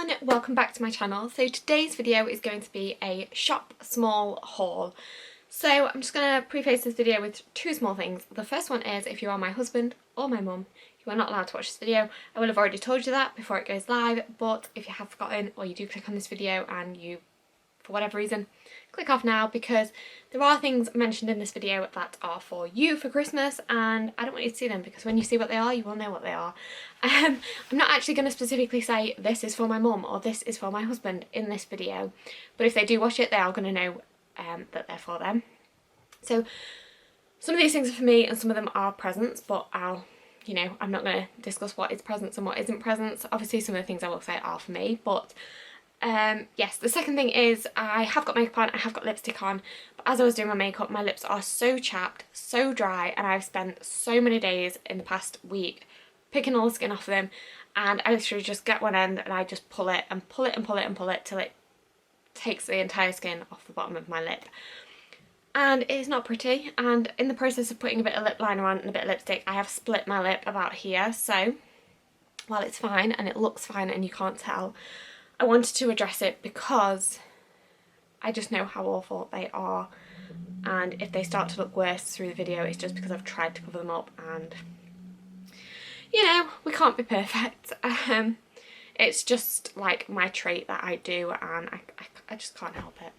everyone, welcome back to my channel. So today's video is going to be a shop small haul. So I'm just going to preface this video with two small things. The first one is, if you are my husband or my mum, you are not allowed to watch this video. I will have already told you that before it goes live, but if you have forgotten or you do click on this video and you, for whatever reason, click off now, because there are things mentioned in this video that are for you for Christmas and I don't want you to see them, because when you see what they are you will know what they are. I'm not actually going to specifically say this is for my mum or this is for my husband in this video, but if they do watch it they are going to know that they're for them. So some of these things are for me and some of them are presents, but I'm not going to discuss what is presents and what isn't presents. Obviously some of the things I will say are for me, but yes, the second thing is I have got makeup on, I have got lipstick on, but as I was doing my makeup my lips are so chapped, so dry, and I've spent so many days in the past week picking all the skin off of them, and I literally just get one end and I just pull it and pull it and pull it and pull it till it takes the entire skin off the bottom of my lip. And it's not pretty, and in the process of putting a bit of lip liner on and a bit of lipstick I have split my lip about here, so while it's fine and it looks fine and you can't tell, I wanted to address it because I just know how awful they are, and if they start to look worse through the video it's just because I've tried to cover them up, and you know, we can't be perfect. It's just like my trait that I do, and I just can't help it.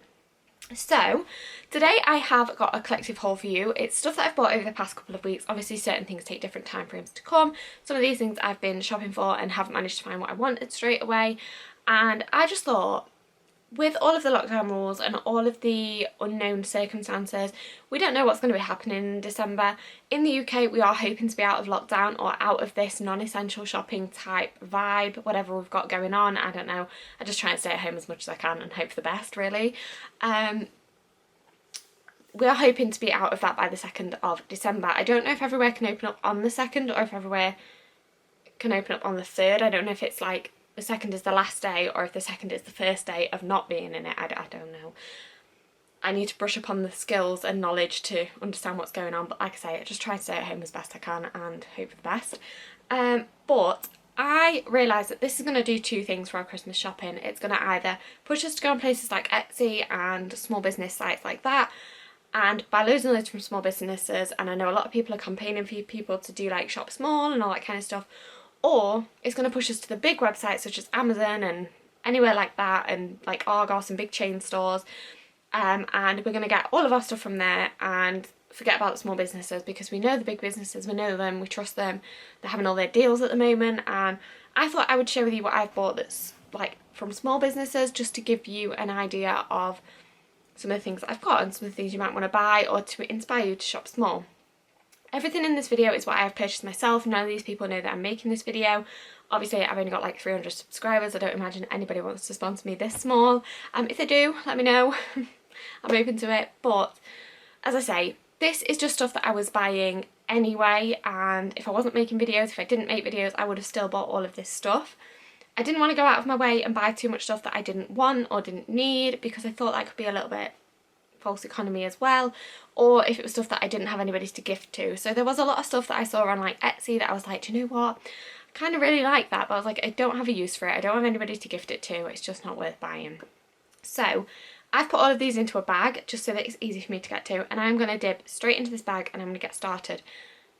So today I have got a collective haul for you. It's stuff that I've bought over the past couple of weeks. Obviously certain things take different time frames to come. Some of these things I've been shopping for and haven't managed to find what I wanted straight away, and I just thought, with all of the lockdown rules and all of the unknown circumstances, we don't know what's going to be happening in December. In the UK we are hoping to be out of lockdown or out of this non-essential shopping type vibe, whatever we've got going on, I don't know. I just try and stay at home as much as I can and hope for the best, really. We are hoping to be out of that by the 2nd of December. I don't know if everywhere can open up on the 2nd or if everywhere can open up on the 3rd. I don't know if it's like the 2nd is the last day or if the 2nd is the first day of not being in it. I don't know. I need to brush up on the skills and knowledge to understand what's going on, but like I say, I just try to stay at home as best I can and hope for the best. But I realise that this is going to do two things for our Christmas shopping. It's going to either push us to go on places like Etsy and small business sites like that and buy loads and loads from small businesses, and I know a lot of people are campaigning for people to do like shop small and all that kind of stuff, or it's going to push us to the big websites such as Amazon and anywhere like that, and like Argos and big chain stores, and we're going to get all of our stuff from there and forget about the small businesses, because we know the big businesses, we know them, we trust them, they're having all their deals at the moment. And I thought I would share with you what I've bought that's like from small businesses, just to give you an idea of some of the things that I've got and some of the things you might want to buy, or to inspire you to shop small. Everything in this video is what I have purchased myself. None of these people know that I'm making this video. Obviously I've only got like 300 subscribers. I don't imagine anybody wants to sponsor me this small. If they do, let me know. I'm open to it. But as I say, this is just stuff that I was buying anyway, and if I wasn't making videos, if I didn't make videos, I would have still bought all of this stuff. I didn't want to go out of my way and buy too much stuff that I didn't want or didn't need, because I thought that could be a little bit false economy as well, or if it was stuff that I didn't have anybody to gift to. So there was a lot of stuff that I saw on like Etsy that I was like, do you know what, I kind of really like that, but I was like, I don't have a use for it, I don't have anybody to gift it to, it's just not worth buying. So I've put all of these into a bag just so that it's easy for me to get to, and I'm going to dip straight into this bag and I'm going to get started.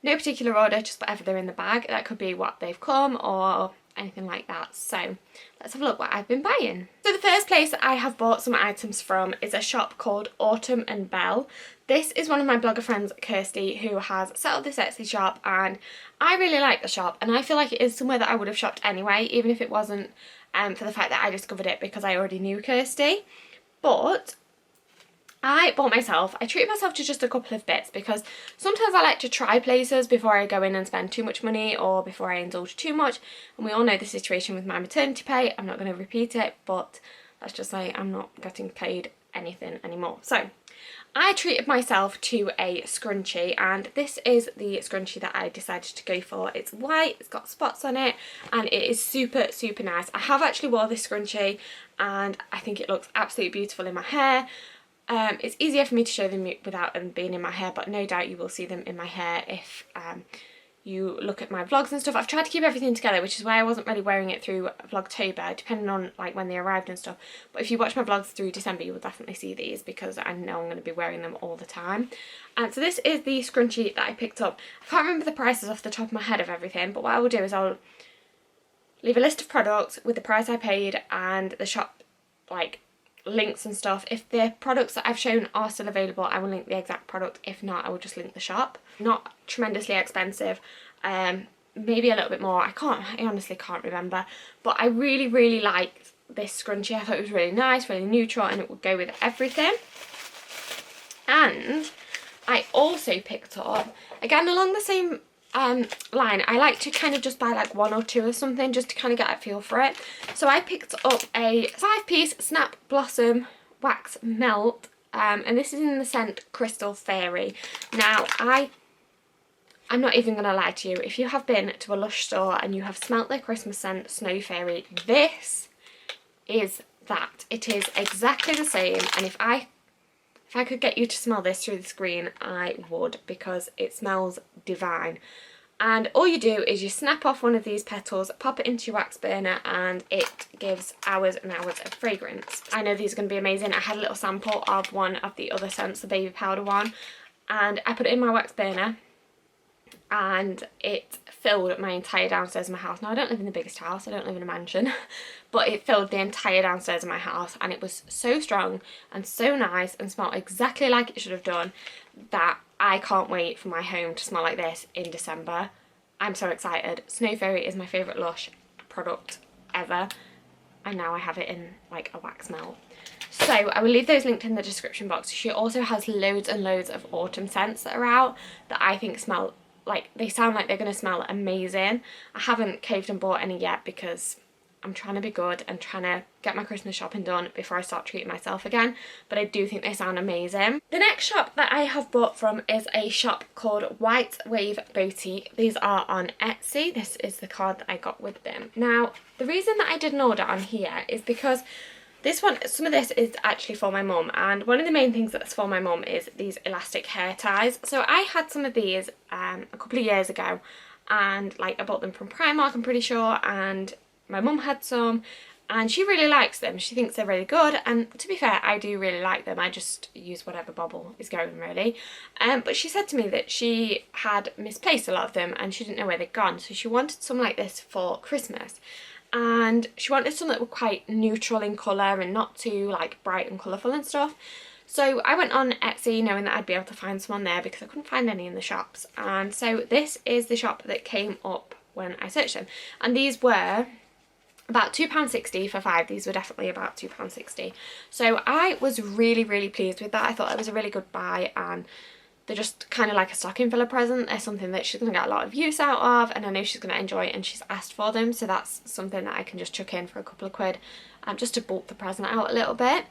No particular order, just whatever they're in the bag. That could be what they've come or anything like that. So let's have a look what I've been buying. So the first place that I have bought some items from is a shop called Autumn and Belle. This is one of my blogger friends, Kirsty, who has set up this Etsy shop, and I really like the shop, and I feel like it is somewhere that I would have shopped anyway, even if it wasn't for the fact that I discovered it because I already knew Kirsty. But I treated myself to just a couple of bits, because sometimes I like to try places before I go in and spend too much money or before I indulge too much, and we all know the situation with my maternity pay. I'm not going to repeat it, but let's just say I'm not getting paid anything anymore. So I treated myself to a scrunchie, and this is the scrunchie that I decided to go for. It's white, it's got spots on it, and it is super nice. I have actually wore this scrunchie and I think it looks absolutely beautiful in my hair. It's easier for me to show them without them being in my hair, but no doubt you will see them in my hair if you look at my vlogs and stuff. I've tried to keep everything together, which is why I wasn't really wearing it through Vlogtober, depending on like when they arrived and stuff. But if you watch my vlogs through December, you will definitely see these because I know I'm going to be wearing them all the time. And so this is the scrunchie that I picked up. I can't remember the prices off the top of my head of everything, but what I will do is I'll leave a list of products with the price I paid and the shop like links and stuff. If the products that I've shown are still available, I will link the exact product. If not, I will just link the shop. Not tremendously expensive, maybe a little bit more. I honestly can't remember, but I really liked this scrunchie. I thought it was really nice, really neutral, and it would go with everything. And I also picked up, again along the same line, I like to kind of just buy like one or two of something just to kind of get a feel for it. So I picked up a 5-piece Snap Blossom wax melt, and this is in the scent Crystal Fairy. Now I'm not even gonna lie to you, if you have been to a Lush store and you have smelt their Christmas scent Snow Fairy, this is that. It is exactly the same, and if I could get you to smell this through the screen, I would, because it smells divine. And all you do is you snap off one of these petals, pop it into your wax burner, and it gives hours and hours of fragrance. I know these are going to be amazing. I had a little sample of one of the other scents, the baby powder one, and I put it in my wax burner, and it filled my entire downstairs of my house. Now I don't live in the biggest house, I don't live in a mansion, but it filled the entire downstairs of my house, and it was so strong and so nice and smelled exactly like it should have done that I can't wait for my home to smell like this in December. I'm so excited. Snow Fairy is my favourite Lush product ever, and now I have it in like a wax melt. So I will leave those linked in the description box. She also has loads and loads of autumn scents that are out that I think smell like, they sound like they're going to smell amazing. I haven't caved and bought any yet because I'm trying to be good and trying to get my Christmas shopping done before I start treating myself again, but I do think they sound amazing. The next shop that I have bought from is a shop called White Wave Boutique. These are on Etsy. This is the card that I got with them. Now, the reason that I did an order on here is because this one, some of this is actually for my mum, and one of the main things that's for my mum is these elastic hair ties. So I had some of these a couple of years ago, and like I bought them from Primark, I'm pretty sure, and my mum had some and she really likes them. She thinks they're really good, and to be fair, I do really like them. I just use whatever bobble is going really. But she said to me that she had misplaced a lot of them and she didn't know where they'd gone, so she wanted some like this for Christmas. And she wanted some that were quite neutral in colour and not too like bright and colourful and stuff. So I went on Etsy knowing that I'd be able to find some on there because I couldn't find any in the shops. And so this is the shop that came up when I searched them. And these were about £2.60 for 5. These were definitely about £2.60. So I was really pleased with that. I thought it was a really good buy, and they're just kind of like a stocking filler present. They're something that she's going to get a lot of use out of, and I know she's going to enjoy it, and she's asked for them, so that's something that I can just chuck in for a couple of quid just to bulk the present out a little bit.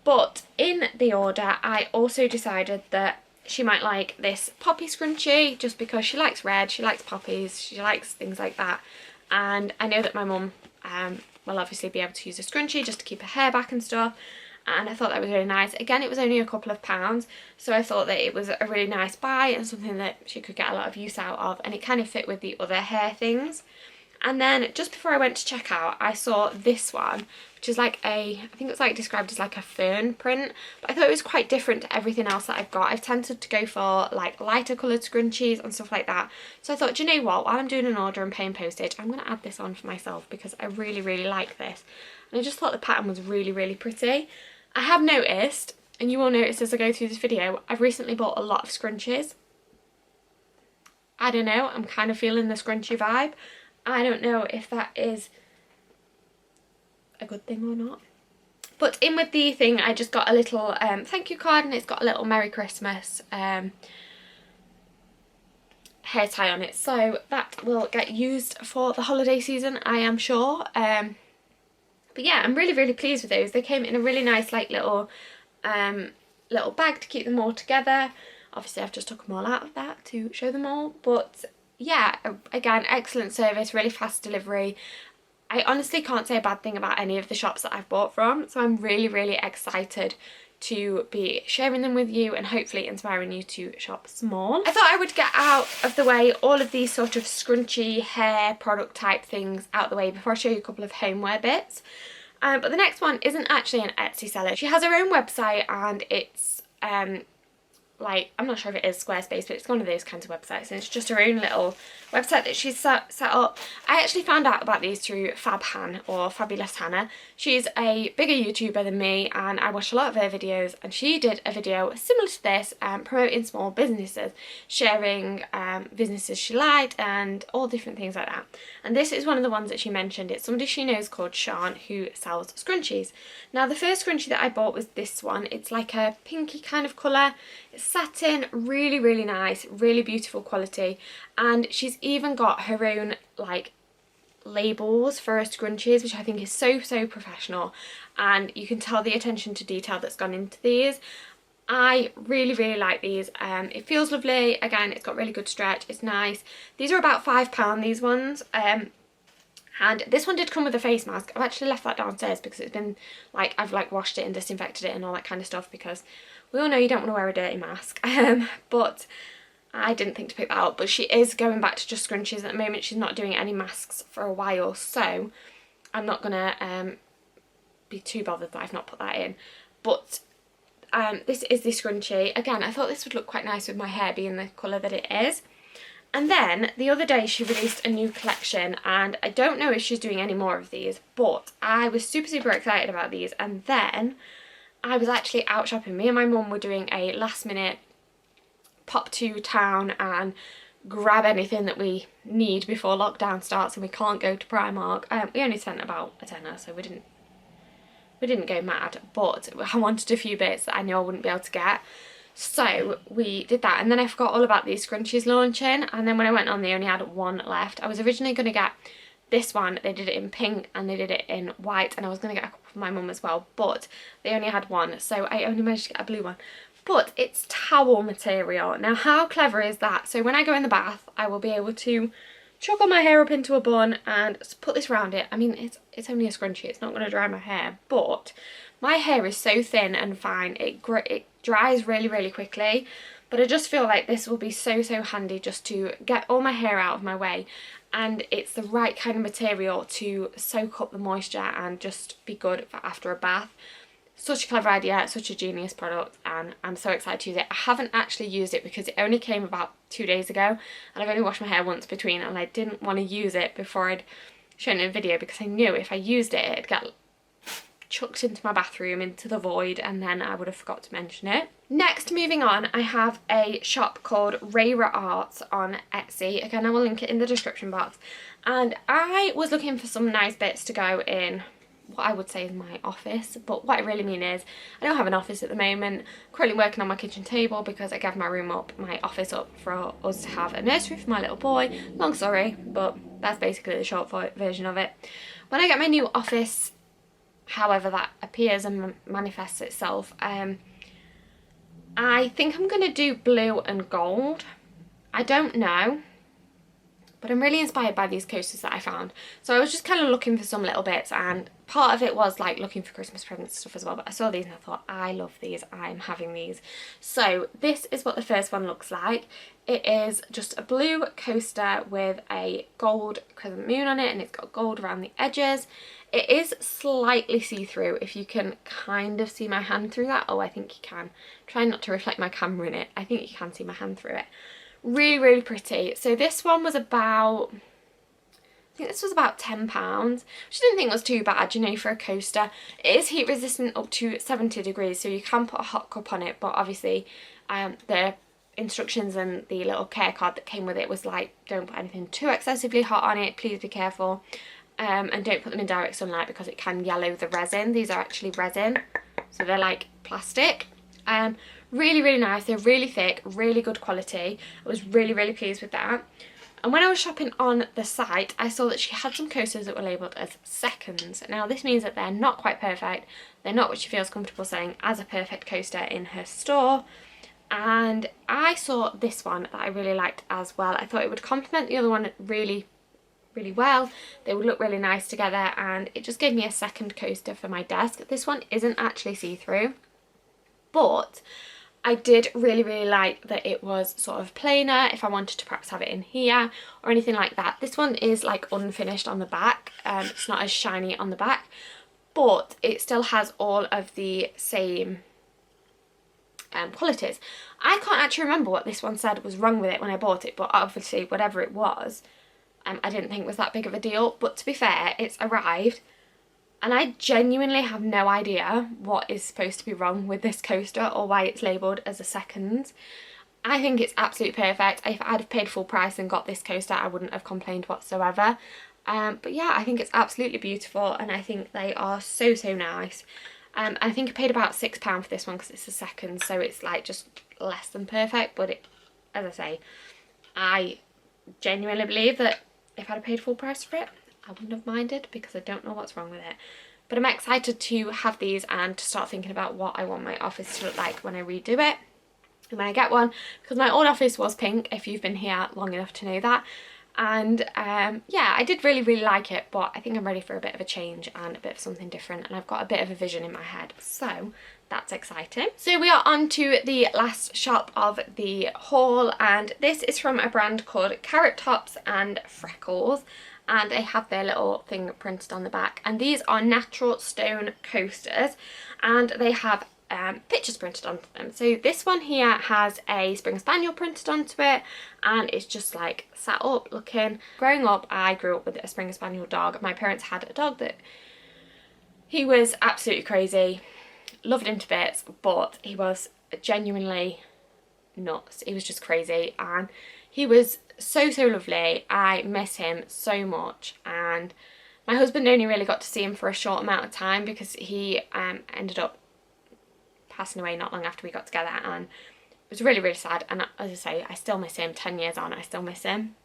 But in the order, I also decided that she might like this poppy scrunchie just because she likes red, she likes poppies, she likes things like that. And I know that my mum will obviously be able to use a scrunchie just to keep her hair back and stuff. And I thought that was really nice. Again, it was only a couple of pounds, so I thought that it was a really nice buy and something that she could get a lot of use out of, and it kind of fit with the other hair things. And then just before I went to check out, I saw this one, which is like I think it was like described as like a fern print, but I thought it was quite different to everything else that I've got. I've tended to go for like lighter coloured scrunchies and stuff like that. So I thought, do you know what, while I'm doing an order and paying postage, I'm going to add this on for myself because I really like this. And I just thought the pattern was really pretty. I have noticed, and you will notice as I go through this video, I've recently bought a lot of scrunchies. I don't know, I'm kind of feeling the scrunchie vibe. I don't know if that is a good thing or not. But in with the thing, I just got a little thank you card, and it's got a little Merry Christmas hair tie on it. So that will get used for the holiday season, I am sure. But yeah, I'm really pleased with those. They came in a really nice like little bag to keep them all together. Obviously I've just took them all out of that to show them all, but yeah, again, excellent service, really fast delivery. I honestly can't say a bad thing about any of the shops that I've bought from, so I'm really, really excited to be sharing them with you and hopefully inspiring you to shop small. I thought I would get out of the way all of these sort of scrunchy hair product type things out the way before I show you a couple of homeware bits. But the next one isn't actually an Etsy seller. She has her own website and it's like, I'm not sure if it is Squarespace, but it's one of those kinds of websites, and it's just her own little website that she's set up. I actually found out about these through Fab Han, or Fabulous Hannah. She's a bigger YouTuber than me, and I watch a lot of her videos, and she did a video similar to this, promoting small businesses, sharing businesses she liked and all different things like that. And this is one of the ones that she mentioned. It's somebody she knows called Sian, who sells scrunchies. Now the first scrunchie that I bought was this one. It's like a pinky kind of colour. It's satin, really, really nice, really beautiful quality. And she's even got her own like labels for her scrunchies, which I think is so, so professional. And you can tell the attention to detail that's gone into these. I really, really like these. It feels lovely. Again, it's got really good stretch. It's nice. These are about £5, these ones. And this one did come with a face mask. I've actually left that downstairs because it's been like, I've like washed it and disinfected it and all that kind of stuff, because we all know you don't want to wear a dirty mask. But I didn't think to pick that up. But she is going back to just scrunchies at the moment. She's not doing any masks for a while, so I'm not gonna be too bothered that I've not put that in. But this is the scrunchie. Again, I thought this would look quite nice with my hair being the colour that it is. And then the other day she released a new collection, and I don't know if she's doing any more of these, but I was super, super excited about these. And then I was actually out shopping. Me and my mum were doing a last minute pop to town and grab anything that we need before lockdown starts and we can't go to Primark. We only spent about a tenner, so we didn't go mad, but I wanted a few bits that I knew I wouldn't be able to get. So we did that, and then I forgot all about these scrunchies launching, and then when I went on they only had one left. I was originally going to get this one. They did it in pink and they did it in white, and I was going to get a couple for my mum as well, but they only had one, so I only managed to get a blue one. But it's towel material. Now how clever is that? So when I go in the bath I will be able to chuck all my hair up into a bun and put this around it. I mean, it's only a scrunchie, it's not going to dry my hair, but my hair is so thin and fine, it dries really, really quickly. But I just feel like this will be so, so handy just to get all my hair out of my way, and it's the right kind of material to soak up the moisture and just be good for after a bath. Such a clever idea, such a genius product, and I'm so excited to use it. I haven't actually used it because it only came about 2 days ago, and I've only washed my hair once between, and I didn't want to use it before I'd shown it in a video because I knew if I used it it'd get chucked into my bathroom, into the void, and then I would have forgot to mention it. Next, moving on, I have a shop called Rayra Arts on Etsy. Again, I will link it in the description box. And I was looking for some nice bits to go in what I would say is my office, but what I really mean is I don't have an office at the moment. I'm currently working on my kitchen table because I gave my room up, my office up, for us to have a nursery for my little boy. Long story, but that's basically the short version of it. When I get my new office, however that appears and manifests itself, I think I'm going to do blue and gold. I don't know, but I'm really inspired by these coasters that I found. So I was just kind of looking for some little bits, and part of it was like looking for Christmas presents stuff as well, but I saw these and I thought, I love these, I'm having these. So this is what the first one looks like. It is just a blue coaster with a gold crescent moon on it, and it's got gold around the edges. It is slightly see-through, if you can kind of see my hand through that. Oh, I think you can. Try not to reflect my camera in it. I think you can see my hand through it. Really, really pretty. So this one was about, I think this was about £10, which I didn't think was too bad, you know, for a coaster. It is heat resistant up to 70 degrees, so you can put a hot cup on it, but obviously the instructions and the little care card that came with it was like, don't put anything too excessively hot on it, please be careful. And don't put them in direct sunlight because it can yellow the resin. These are actually resin, so they're like plastic. Really, really nice. They're really thick, really good quality. I was really, really pleased with that. And when I was shopping on the site, I saw that she had some coasters that were labelled as seconds. Now this means that they're not quite perfect. They're not what she feels comfortable saying as a perfect coaster in her store. And I saw this one that I really liked as well. I thought it would complement the other one really really well. They would look really nice together, and it just gave me a second coaster for my desk. This one isn't actually see-through, but I did really like that it was sort of plainer if I wanted to perhaps have it in here or anything like that. This one is like unfinished on the back. It's not as shiny on the back, but it still has all of the same qualities. I can't actually remember what this one said was wrong with it when I bought it, but obviously whatever it was, I didn't think was that big of a deal. But to be fair, it's arrived, and I genuinely have no idea what is supposed to be wrong with this coaster or why it's labelled as a second. I think it's absolutely perfect. If I'd have paid full price and got this coaster, I wouldn't have complained whatsoever. But yeah, I think it's absolutely beautiful, and I think they are so nice. I think I paid about £6 for this one because it's a second, so it's like just less than perfect. But it, as I say, I genuinely believe that if I'd have paid full price for it, I wouldn't have minded, because I don't know what's wrong with it. But I'm excited to have these and to start thinking about what I want my office to look like when I redo it and when I get one, because my old office was pink, if you've been here long enough to know that. And yeah, I did really like it, but I think I'm ready for a bit of a change and a bit of something different, and I've got a bit of a vision in my head, so that's exciting. So we are on to the last shop of the haul, and this is from a brand called Carrot Tops and Freckles, and they have their little thing printed on the back, and these are natural stone coasters, and they have pictures printed onto them. So this one here has a Springer Spaniel printed onto it, and it's just like sat up looking. Growing up, I grew up with a Springer Spaniel dog. My parents had a dog that he was absolutely crazy, loved him to bits, but he was genuinely nuts. He was just crazy, and he was so lovely. I miss him so much, and my husband only really got to see him for a short amount of time because he ended up passing away not long after we got together, and it was really sad. And as I say, I still miss him. 10 years on, I still miss him.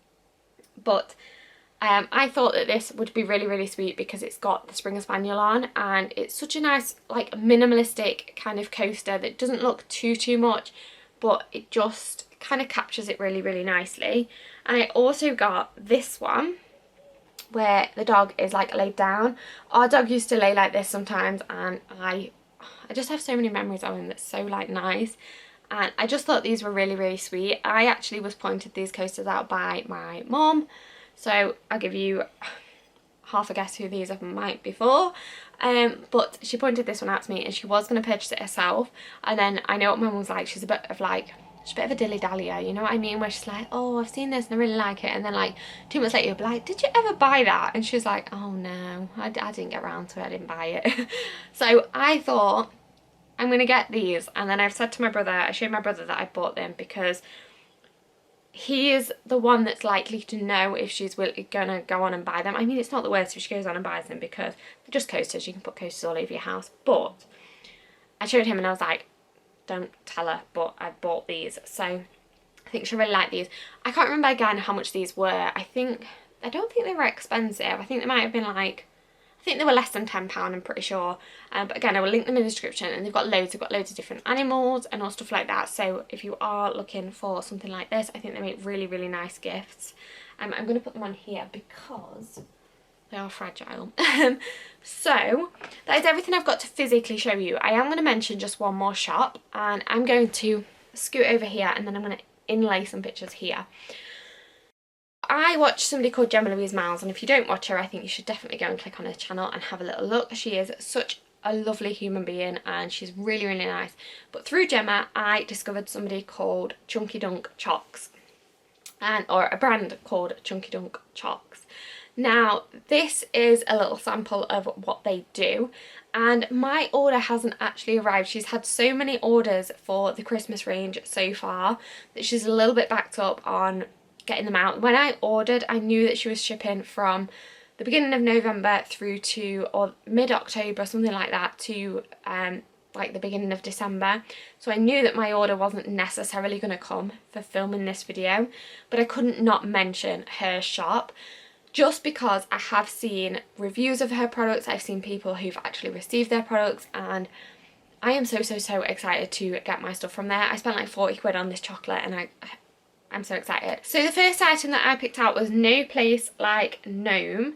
But I thought that this would be really sweet because it's got the Springer Spaniel on, and it's such a nice like minimalistic kind of coaster that doesn't look too much, but it just kind of captures it really nicely. And I also got this one where the dog is like laid down. Our dog used to lay like this sometimes, and I just have so many memories of him that's so like nice, and I just thought these were really sweet. I actually was pointed these coasters out by my mum, so I'll give you half a guess who these might be for. But she pointed this one out to me, and she was going to purchase it herself, and then I know what my mum's like. She's a bit of a dilly-dallyer, you know what I mean, where she's like, oh, I've seen this and I really like it, and then like 2 months later you'll be like, did you ever buy that? And she's like, oh no, I didn't get around to it, I didn't buy it. So I thought, I'm gonna get these, and then I've said to my brother, I showed my brother that I bought them because he is the one that's likely to know if she's gonna go on and buy them. I mean, it's not the worst if she goes on and buys them because they're just coasters, you can put coasters all over your house. But I showed him and I was like, don't tell her, but I bought these, so I think she'll really like these. I can't remember again how much these were. I don't think they were expensive. I think they might have been like, I think they were less than £10, I'm pretty sure. But again, I will link them in the description, and they've got loads of different animals and all stuff like that. So if you are looking for something like this, I think they make really nice gifts. I'm going to put them on here because they are fragile. So that is everything I've got to physically show you. I am going to mention just one more shop, and I'm going to scoot over here, and then I'm going to inlay some pictures here. I watch somebody called Gemma Louise Miles, and if you don't watch her, I think you should definitely go and click on her channel and have a little look. She is such a lovely human being, and she's really nice. But through Gemma, I discovered somebody called ChunkyDunksChoc, or a brand called ChunkyDunksChoc. Now, this is a little sample of what they do, and my order hasn't actually arrived. She's had so many orders for the Christmas range so far that she's a little bit backed up on getting them out. When I ordered, I knew that she was shipping from the beginning of November through to, or mid-October, something like that, to like the beginning of December. So I knew that my order wasn't necessarily going to come for filming this video, but I couldn't not mention her shop, just because I have seen reviews of her products. I've seen people who've actually received their products, and I am so excited to get my stuff from there. I spent like 40 quid on this chocolate, and I'm so excited. So the first item that I picked out was No Place Like Gnome,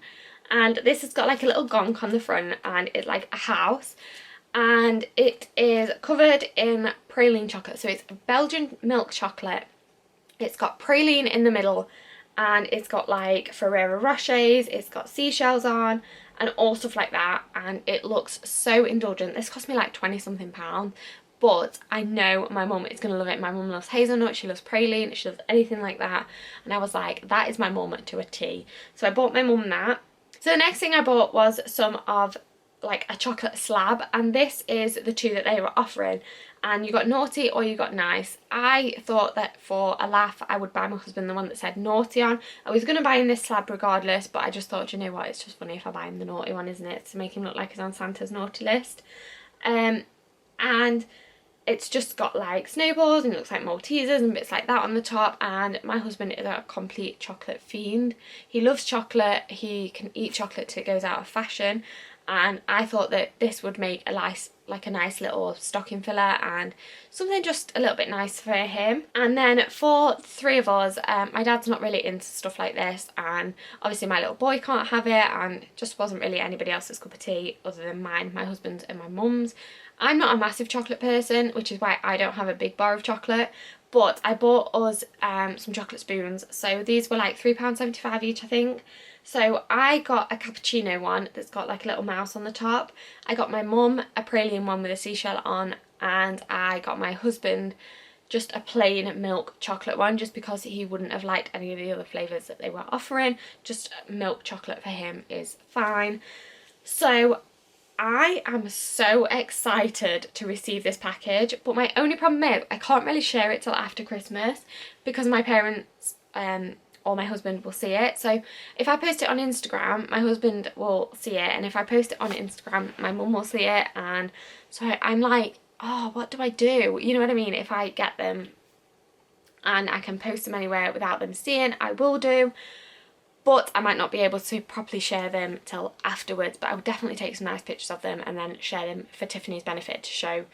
and this has got like a little gonk on the front and it's like a house, and it is covered in praline chocolate. So it's Belgian milk chocolate. It's got praline in the middle, and it's got like Ferrero Rochers, it's got seashells on and all stuff like that, and it looks so indulgent. This cost me like 20 something pounds, but I know my mum is going to love it. My mum loves hazelnut, she loves praline, she loves anything like that, and I was like, that is my mum to a T. So I bought my mum that. So the next thing I bought was some of like a chocolate slab, and this is the two that they were offering, and you got naughty or you got nice. I thought that for a laugh I would buy my husband the one that said naughty on. I was going to buy him this slab regardless, but I just thought, you know what, it's just funny if I buy him the naughty one, isn't it, to make him look like he's on Santa's naughty list. And it's just got like snowballs and it looks like Maltesers and bits like that on the top, and my husband is a complete chocolate fiend. He loves chocolate, he can eat chocolate till it goes out of fashion, and I thought that this would make a nice little stocking filler and something just a little bit nice for him. And then for the three of us, my dad's not really into stuff like this, and obviously my little boy can't have it, and just wasn't really anybody else's cup of tea other than mine, my husband's and my mum's. I'm not a massive chocolate person, which is why I don't have a big bar of chocolate, but I bought us some chocolate spoons. So these were like £3.75 each, I think. So I got a cappuccino one that's got like a little mouse on the top. I got my mum a praline one with a seashell on, and I got my husband just a plain milk chocolate one, just because he wouldn't have liked any of the other flavours that they were offering. Just milk chocolate for him is fine. So I am so excited to receive this package, but my only problem is I can't really share it till after Christmas because my parents or my husband will see it. So if I post it on Instagram, my husband will see it, and if I post it on Instagram, my mum will see it. And so I'm like, oh, what do I do? You know what I mean? If I get them and I can post them anywhere without them seeing, I will do. But I might not be able to properly share them till afterwards, but I will definitely take some nice pictures of them and then share them for Tiffany's benefit to show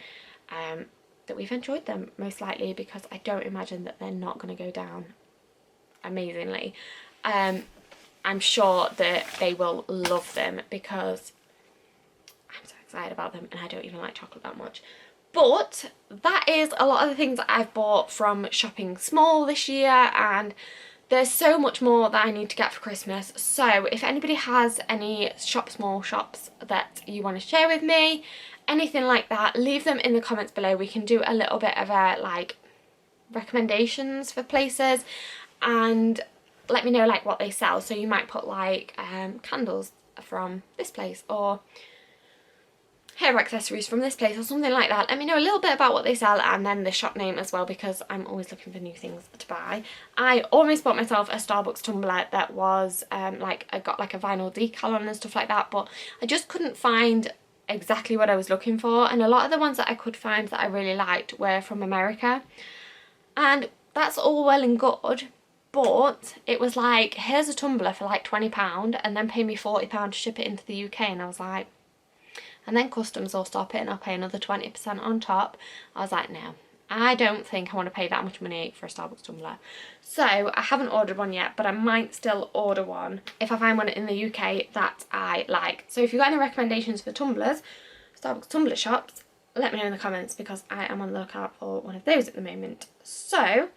that we've enjoyed them, most likely, because I don't imagine that they're not going to go down amazingly. I'm sure that they will love them because I'm so excited about them, and I don't even like chocolate that much. But that is a lot of the things that I've bought from shopping small this year, and there's so much more that I need to get for Christmas. So if anybody has any shop small shops that you want to share with me, anything like that, leave them in the comments below. We can do a little bit of a like recommendations for places, and let me know like what they sell. So you might put like candles from this place, or hair accessories from this place, or something like that. Let me know a little bit about what they sell, and then the shop name as well, because I'm always looking for new things to buy. I almost bought myself a Starbucks tumbler that was like, I got like a vinyl decal on and stuff like that, but I just couldn't find exactly what I was looking for, and a lot of the ones that I could find that I really liked were from America, and that's all well and good, but it was like, here's a tumbler for like £20 and then pay me £40 to ship it into the UK, and I was like, and then customs will stop it and I'll pay another 20% on top. I was like, no, I don't think I want to pay that much money for a Starbucks tumbler. So I haven't ordered one yet, but I might still order one if I find one in the UK that I like. So if you've got any recommendations for tumblers, Starbucks tumbler shops, let me know in the comments, because I am on the lookout for one of those at the moment. So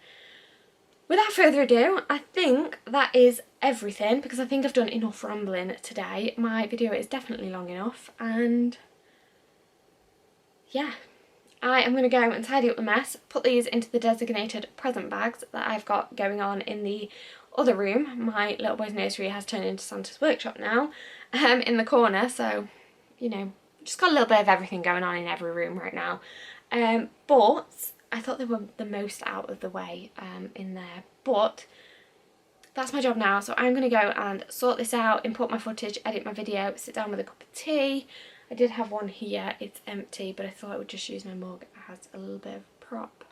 without further ado, I think that is everything, because I think I've done enough rambling today. My video is definitely long enough, and yeah, I am going to go and tidy up the mess, put these into the designated present bags that I've got going on in the other room. My little boy's nursery has turned into Santa's workshop now, in the corner, so, you know, just got a little bit of everything going on in every room right now. But I thought they were the most out of the way in there, but that's my job now. So I'm going to go and sort this out, import my footage, edit my video, sit down with a cup of tea. I did have one here, it's empty, but I thought I would just use my mug as a little bit of prop.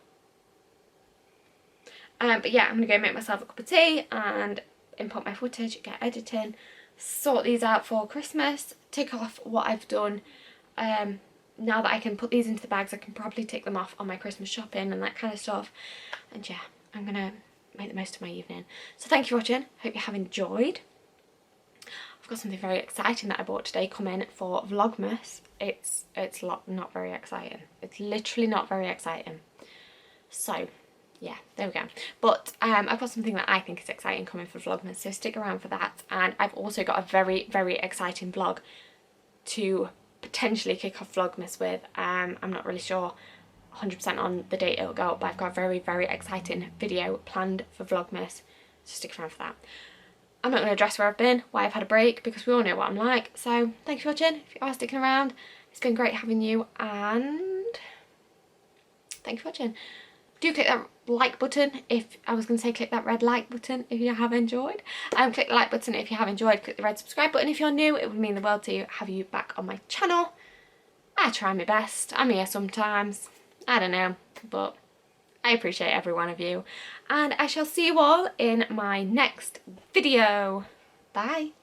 But yeah, I'm going to go make myself a cup of tea and import my footage, get editing, sort these out for Christmas, tick off what I've done. Now that I can put these into the bags, I can probably tick them off on my Christmas shopping and that kind of stuff. And yeah, I'm gonna make the most of my evening. So thank you for watching, hope you have enjoyed. I've got something very exciting that I bought today coming for Vlogmas. It's not very exciting. It's literally not very exciting. So yeah, there we go. But I've got something that I think is exciting coming for Vlogmas, so stick around for that. And I've also got a very, very exciting vlog to potentially kick off Vlogmas with. I'm not really sure 100% on the date it'll go up, but I've got a very, very exciting video planned for Vlogmas, so stick around for that. I'm not going to address where I've been, why I've had a break, because we all know what I'm like. So thank you for watching. If you are sticking around, it's been great having you, and thank you for watching. Do click that like button if, I was going to say click that red like button if you have enjoyed. Click the like button if you have enjoyed, click the red subscribe button if you're new. It would mean the world to have you back on my channel. I try my best, I'm here sometimes, I don't know, but I appreciate every one of you. And I shall see you all in my next video. Bye.